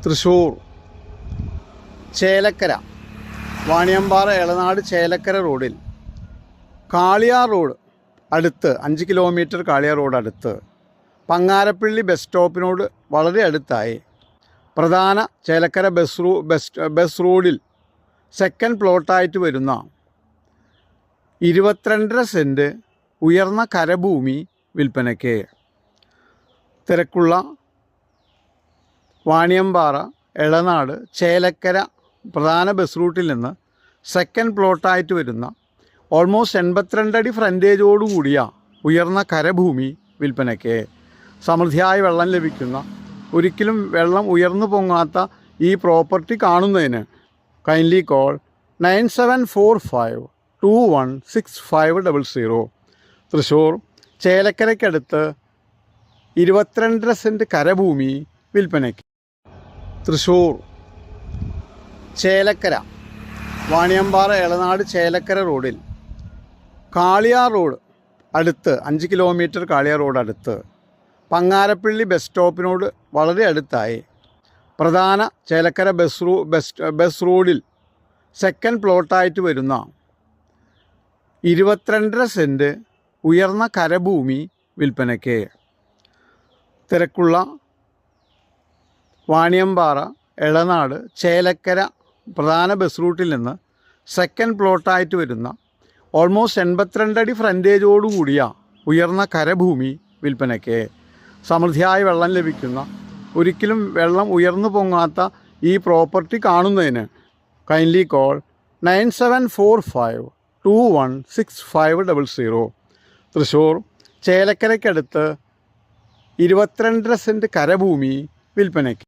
തൃശ്ശൂർ ചേലക്കര വാണിയമ്പാറ എളനാട് ചേലക്കര റോഡിൽ കാളിയാർ റോഡ് അടുത്ത് 5 kilometre Kaliyar road അടുത്ത് പങ്ങാരപ്പള്ളി ബസ് സ്റ്റോപ്പിനോട് വളരെ അടുത്തായി പ്രധാന ചേലക്കര ബസ് റോഡിൽ സെക്കൻഡ് പ്ലോട്ടായിട്ട് വരുന്ന 22.5 സെൻറ്റ് ഉയർന്ന കരഭൂമി വിൽപ്പനയ്ക്ക്. തിരക്കുള്ള വാണിയമ്പാറ എളനാട് ചേലക്കര പ്രധാന ബസ് റൂട്ടിൽ നിന്ന് സെക്കൻഡ് പ്ലോട്ടായിട്ട് വരുന്ന ഓൾമോസ്റ്റ് 82 അടി ഫ്രണ്ടേജോടുകൂടിയ ഉയർന്ന കരഭൂമി വിൽപ്പനയ്ക്ക്. സമൃദ്ധിയായ വെള്ളം ലഭിക്കുന്ന, ഒരിക്കലും വെള്ളം ഉയർന്നു പൊങ്ങാത്ത ഈ പ്രോപ്പർട്ടി കാണുന്നതിന് കൈൻഡ്ലി കോൾ 9745216500. തൃശ്ശൂർ ചേലക്കരയ്ക്കടുത്ത് 22.5 സെൻറ്റ് കരഭൂമി വിൽപ്പനയ്ക്ക്. തൃശ്ശൂർ ചേലക്കര വാണിയമ്പാറ എളനാട് ചേലക്കര റോഡിൽ കാളിയാർ റോഡ് അടുത്ത് 5 കിലോമീറ്റർ കാളിയാർ റോഡ് അടുത്ത് പങ്ങാരപ്പള്ളി ബസ് സ്റ്റോപ്പിനോട് വളരെ അടുത്തായി പ്രധാന ചേലക്കര ബസ് റോഡിൽ സെക്കൻഡ് പ്ലോട്ടായിട്ട് വരുന്ന 22.5 സെൻറ്റ് ഉയർന്ന കരഭൂമി വിൽപ്പനയ്ക്ക്. തിരക്കുള്ള വാണിയമ്പാറ എളനാട് ചേലക്കര പ്രധാന ബസ് റൂട്ടിൽ നിന്ന് സെക്കൻഡ് പ്ലോട്ടായിട്ട് വരുന്ന ഓൾമോസ്റ്റ് 82 അടി ഫ്രണ്ടേജോടുകൂടിയ ഉയർന്ന കരഭൂമി വിൽപ്പനയ്ക്ക്. സമൃദ്ധിയായ വെള്ളം ലഭിക്കുന്ന, ഒരിക്കലും വെള്ളം ഉയർന്നു പൊങ്ങാത്ത ഈ പ്രോപ്പർട്ടി കാണുന്നതിന് കൈൻഡ്ലി കോൾ 9745216500. തൃശ്ശൂർ ചേലക്കരയ്ക്കടുത്ത് 22.5 സെൻറ്റ് കരഭൂമി വിൽപ്പനയ്ക്ക്.